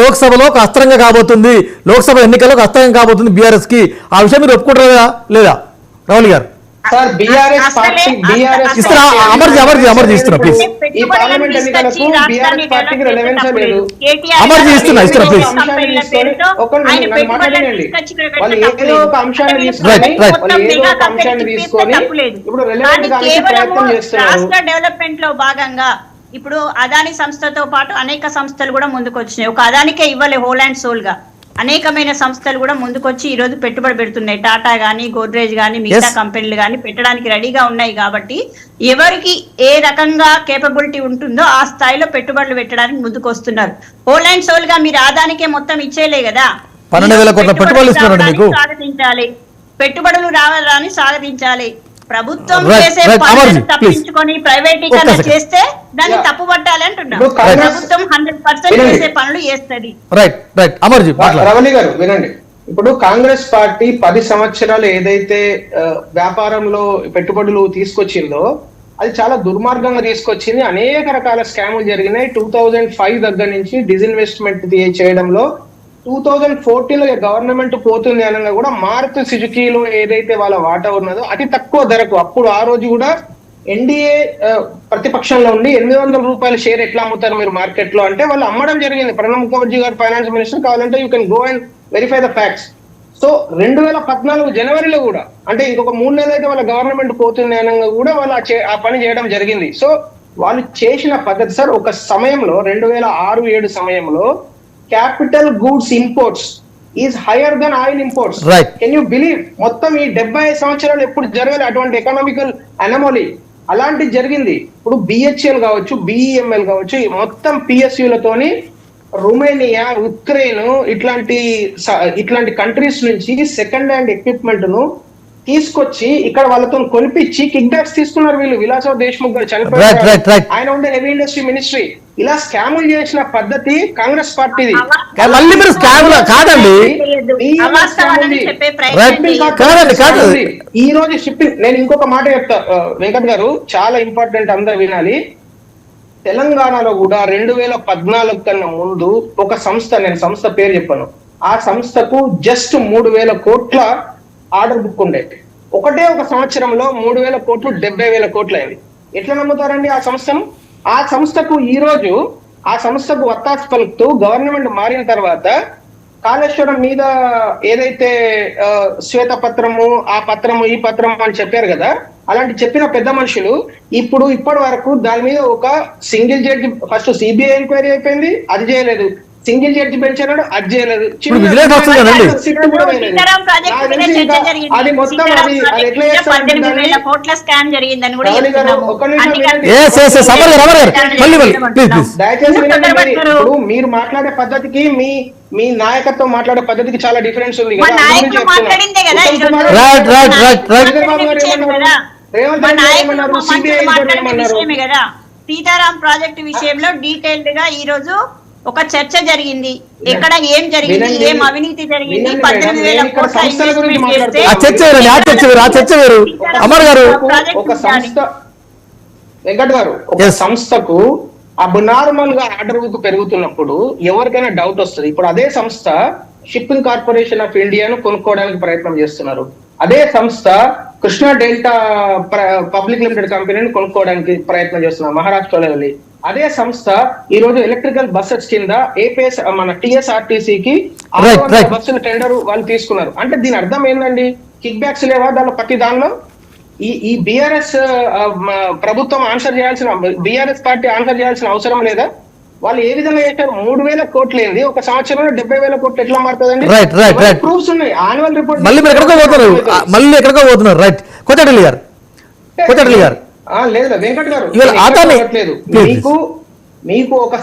లోక్సభలో ఒక అస్త్రంగా కాబోతుంది, లోక్సభ ఎన్నికల్లో ఒక అస్త్రంగా కాబోతుంది బీఆర్ఎస్ కి. ఆ విషయం మీరు ఒప్పుకుంటారా లేదా రాహుల్ గారు? సార్ బీఆర్ఎస్ పార్టీ ఇస్తారా? అమర్జీ ఇస్తున్నా ప్లీజ్. ఈ పార్లమెంట్ ఎన్నికలకు బీఆర్ఎస్ పార్టీకి రెలెవెన్స్ లేదు. అమర్జీ ఇస్తున్నా ప్లీజ్. వాళ్ళు ఏదో ఒక అంశాన్ని తీసుకొని ఇప్పుడు రెలెవెంట్ దానికి ప్రయత్నం చేస్తున్నారు. రాష్ట్ర డెవలప్మెంట్ లో భాగంగా ఇప్పుడు అదాని సంస్థతో పాటు అనేక సంస్థలు కూడా ముందుకు వచ్చినాయి. ఒక అదానికే ఇవ్వలే, హోల్ అండ్ సోల్ గా అనేకమైన సంస్థలు కూడా ముందుకొచ్చి ఈ రోజు పెట్టుబడి పెడుతున్నాయి. టాటా గానీ, గోద్రేజ్ గానీ, మిగతా కంపెనీలు గానీ పెట్టడానికి రెడీగా ఉన్నాయి. కాబట్టి ఎవరికి ఏ రకంగా కేపబిలిటీ ఉంటుందో ఆ స్థాయిలో పెట్టుబడులు పెట్టడానికి ముందుకు వస్తున్నారు. హోల్ అండ్ సోల్ గా మీరు ఆదానికే మొత్తం ఇచ్చేయలే కదా, 12,000 కోట్ల పెట్టుబడులు ఇస్తున్నారు మీకు. స్వాగతించాలి, పెట్టుబడులు రావాలని స్వాగతించాలి. ప్రభుత్వం చేసే పనులను తప్పించుకొని ప్రైవేటీకరణ చేస్తే దాన్ని తప్పు పట్టాలి అంటున్నాం. ప్రభుత్వం 100% చేసే పనులు చేస్తుంది. రమణి గారు వినండి, ఇప్పుడు కాంగ్రెస్ పార్టీ 10 సంవత్సరాలు ఏదైతే వ్యాపారంలో పెట్టుబడులు తీసుకొచ్చిందో అది చాలా దుర్మార్గంగా తీసుకొచ్చింది. అనేక రకాల స్కాములు జరిగినాయి. 2005 దగ్గర నుంచి డిజిన్వెస్ట్మెంట్ చేయడంలో 2014 గవర్నమెంట్ పోతుంది అనగా కూడా మారుతి సుజుకీలో ఏదైతే వాళ్ళ వాటా ఉన్నదో అతి తక్కువ ధరకు, అప్పుడు ఆ రోజు కూడా ఎన్డీఏ ప్రతిపక్షంలో ఉండి 800 రూపాయల షేర్ ఎట్లా అమ్ముతారు మీరు మార్కెట్ లో అంటే వాళ్ళు అమ్మడం జరిగింది. ప్రణబ్ ముఖర్జీ గారు ఫైనాన్స్ మినిస్టర్, కావాలంటే you can go and verify the facts. So 2014 జనవరిలో కూడా, అంటే ఇంకొక 3 నెలలు అయితే వాళ్ళ గవర్నమెంట్ పోతుంది అనగా కూడా వాళ్ళు ఆ పని చేయడం జరిగింది. సో వాళ్ళు చేసిన పద్ధతి సార్, ఒక సమయంలో 2006-7 సమయంలో capital goods imports is higher than oil imports. Can you believe? మొత్తం ఈ 70 సంవత్సరాలు ఎప్పుడు జరగాలి అటువంటి ఎకనామికల్ అనమోలీ, అలాంటిది జరిగింది. ఇప్పుడు బిహెచ్ఎల్ కావచ్చు, బిఈఎంఎల్ కావచ్చు, మొత్తం పిఎస్యులతోని రొమేనియా, ఉక్రెయిన్ ఇట్లాంటి కంట్రీస్ నుంచి సెకండ్ హ్యాండ్ ఎక్విప్మెంట్ ను తీసుకొచ్చి ఇక్కడ వాళ్ళతో కొనిపించి కిక్ బ్యాక్స్ తీసుకున్నారు వీళ్ళు. విలాసరావు దేశ్ముఖ్ గారు చనిపోయారు, ఆయన ఉండే హెవీ ఇండస్ట్రీ మినిస్ట్రీ. ఇలా స్కాములు చేసిన పద్ధతి కాంగ్రెస్ పార్టీది. మళ్ళీ మీరు స్కాములు కాదండి, ఈ రోజు షిప్పింగ్. నేను ఇంకొక మాట చెప్తా వెంకట్ గారు, చాలా ఇంపార్టెంట్, అందరు వినాలి. తెలంగాణలో కూడా 2014 కన్నా ముందు ఒక సంస్థ, నేను సంస్థ పేరు చెప్పాను, ఆ సంస్థకు జస్ట్ 3,000 కోట్ల ఆర్డర్ బుక్ ఉండే. ఒకటే ఒక సంవత్సరంలో 3,000 కోట్లు 70,000 కోట్లు అయింది. ఎట్లా నమ్ముతారండి ఆ సంస్థను? ఆ సంస్థకు ఈ రోజు ఆ సంస్థకు వత్తాసు పలుకుతూ గవర్నమెంట్ మారిన తర్వాత కాళేశ్వరం మీద ఏదైతే శ్వేతపత్రము, ఆ పత్రము, ఈ పత్రము అని చెప్పారు కదా, అలాంటి చెప్పిన పెద్ద మనుషులు ఇప్పుడు ఇప్పటి వరకు దాని మీద ఒక single judge, first CBI enquiry అయిపోయింది, అది చేయలేదు. సింగిల్ జడ్జి బెంచ్ అన్నాడు, అది చేయలేదు. అది మొత్తం దయచేసి ఇప్పుడు మీరు మాట్లాడే పద్ధతికి మీ నాయకత్వం మాట్లాడే పద్ధతికి చాలా డిఫరెన్స్ ఉంది కదా. సీతారాం ప్రాజెక్టు విషయంలో డీటెయిల్డ్ గా ఈ రోజు ఒక చర్చ జరిగింది. ఎక్కడ ఏం జరిగింది, ఏం అవినీతి జరిగింది, 18,000 కోట్ల వెంకట్ గారు, ఒక సంస్థకు అబ్నార్మల్ గా ఆర్డర్ బుక్ పెరుగుతున్నప్పుడు ఎవరికైనా డౌట్ వస్తుంది. ఇప్పుడు అదే సంస్థ షిప్పింగ్ కార్పొరేషన్ ఆఫ్ ఇండియాను కొనుక్కోవడానికి ప్రయత్నం చేస్తున్నారు. అదే సంస్థ కృష్ణా డెల్టా పబ్లిక్ లిమిటెడ్ కంపెనీని కొనుక్కోవడానికి ప్రయత్నం చేస్తున్నారు మహారాష్ట్రలో వెళ్ళి. అదే సంస్థ ఈ రోజు ఎలక్ట్రికల్ బస్సెస్ కింద ఏపీఎస్ మన టిఎస్ఆర్టీసీకి బస్సుల టెండర్ వాళ్ళు తీసుకున్నారు. అంటే దీని అర్థం ఏంటండి? కిక్ బ్యాక్స్ లేవా దానిలో? ప్రతి దానిలో ఈ బీఆర్ఎస్ ప్రభుత్వం ఆన్సర్ చేయాల్సిన, బీఆర్ఎస్ పార్టీ ఆన్సర్ చేయాల్సిన అవసరం లేదా? వాళ్ళు ఏ విధంగా చేశారు? 3,000 కోట్లు ఏంది, ఒక సంవత్సరంలో 70,000 కోట్లు ఎట్లా మారుతుందండి? ప్రూఫ్స్ ఉన్నాయి, యాన్యువల్ రిపోర్ట్. మళ్ళీ ఎక్కడికో పోతున్నారు. రైట్, కొత్తపల్లి గారు లేదు వెంకట్ గారు, మీకు ఒక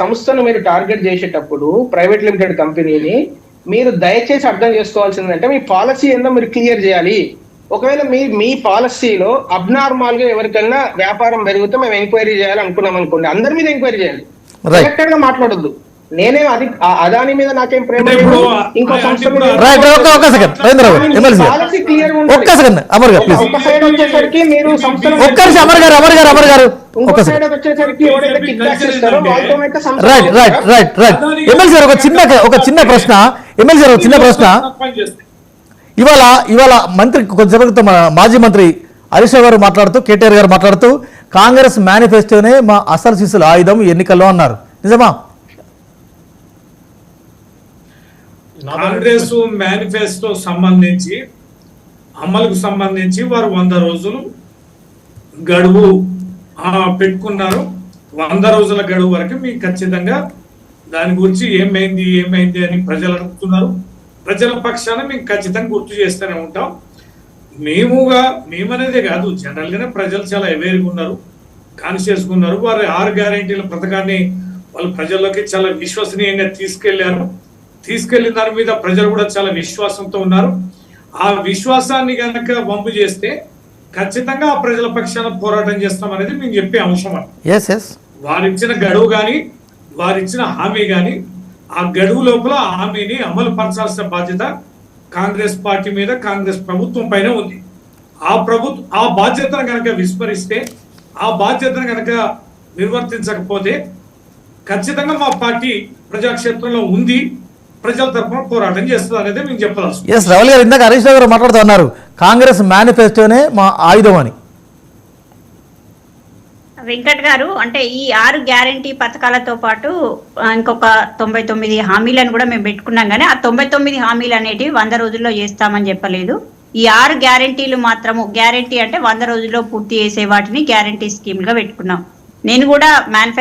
సంస్థను మీరు టార్గెట్ చేసేటప్పుడు, ప్రైవేట్ లిమిటెడ్ కంపెనీని, మీరు దయచేసి అర్థం చేసుకోవాల్సిందంటే మీ పాలసీ ఏందో మీరు క్లియర్ చేయాలి. ఒకవేళ మీ పాలసీలో అబ్నార్మల్ గా ఎవరికైనా వ్యాపారం పెరిగితే మేము ఎంక్వైరీ చేయాలి అనుకున్నాం అనుకోండి, అందరి మీద ఎంక్వైరీ చేయాలి, కరెక్టెడ్ గా మాట్లాడొద్దు. నేనేం అది అదాని మీద నాకేం ప్రేమ అంటే లేదు, ఇప్పుడు ఇంకో సంస్థ మీద రైట్ ఒక్క సెకండ్ రవీంద్ర గారు ఎమ్మెల్సీ గారు పాలసీ క్లియర్ ఒక్క సెకండ్ అమర్ గారు ప్లీజ్ ఒక సైడ్ వచ్చేసరికి మీరు సంస్థలు ఒక్క నిమిషం అమర్ గారు ఇంకో ఒక్క సైడ్ సెకండ్ వచ్చేసరికి ఎవరైతే కిక్ బ్యాక్స్ ఇస్తారో వాళ్ళతోనైతే సంస్థలు right right right right MLC గారు ఒక చిన్న ప్రశ్న ఎమ్మెల్సీ గారు ఒక చిన్న ప్రశ్న ఇవాళ మంత్రి కొంచెం మన మాజీ మంత్రి హరీష్ రావు గారు మాట్లాడుతూ కేటీఆర్ గారు మాట్లాడుతూ కాంగ్రెస్ మేనిఫెస్టోనే మా అసలు శిశుల ఆయుధం ఎన్నికల్లో అన్నారు నిజమా? కాంగ్రెస్ మేనిఫెస్టో సంబంధించి అమలుకు సంబంధించి వారు 100 రోజులు గడువు పెట్టుకున్నారు. 100 రోజుల గడువు వరకు మీకు ఖచ్చితంగా దాని గురించి ఏమైంది అని ప్రజలు అడుగుతున్నారు. ప్రజల పక్షాన మేము ఖచ్చితంగా గుర్తు చేస్తూనే ఉంటాం. మేమనేదే కాదు, జనరల్ గానే ప్రజలు చాలా అవేర్గా ఉన్నారు, కాన్షియస్ ఉన్నారు. వారు 6 గ్యారెంటీల పథకాన్ని వాళ్ళు ప్రజల్లోకి చాలా విశ్వసనీయంగా తీసుకెళ్లిన దాని మీద ప్రజలు కూడా చాలా విశ్వాసంతో ఉన్నారు. ఆ విశ్వాసాన్ని కనుక వంపు చేస్తే ఖచ్చితంగా ఆ ప్రజల పక్షాన పోరాటం చేస్తాం అనేది మేము చెప్పే అంశం. వారిచ్చిన గడువు కానీ వారిచ్చిన హామీ కానీ ఆ గడువు లోపల హామీని అమలు పరచాల్సిన బాధ్యత కాంగ్రెస్ పార్టీ మీద, కాంగ్రెస్ ప్రభుత్వం పైన ఉంది. ఆ బాధ్యతను కనుక విస్మరిస్తే, ఆ బాధ్యతను కనుక నిర్వర్తించకపోతే ఖచ్చితంగా మా పార్టీ ప్రజాక్షేత్రంలో ఉంది, ప్రజల తరఫున పోరాటం చేస్తుంది అనేది మేము చెప్పాల్సి. రవల్ గారు ఇందాక హరీష్ రావు గారు మాట్లాడుతూ అన్నారు కాంగ్రెస్ మేనిఫెస్టోనే మా ఆయుధం అని. వెంకట్ గారు, అంటే ఈ 6 గ్యారంటీ పథకాలతో పాటు ఇంకొక 99 హామీలను కూడా మేము పెట్టుకున్నాం, కానీ ఆ 99 హామీలు అనేటివి 100 రోజుల్లో చేస్తామని చెప్పలేదు. ఈ 6 గ్యారంటీలు మాత్రము, గ్యారంటీ అంటే 100 రోజుల్లో పూర్తి చేసే వాటిని గ్యారంటీ స్కీమ్ గా పెట్టుకున్నాం. నేను కూడా మేనిఫెస్టో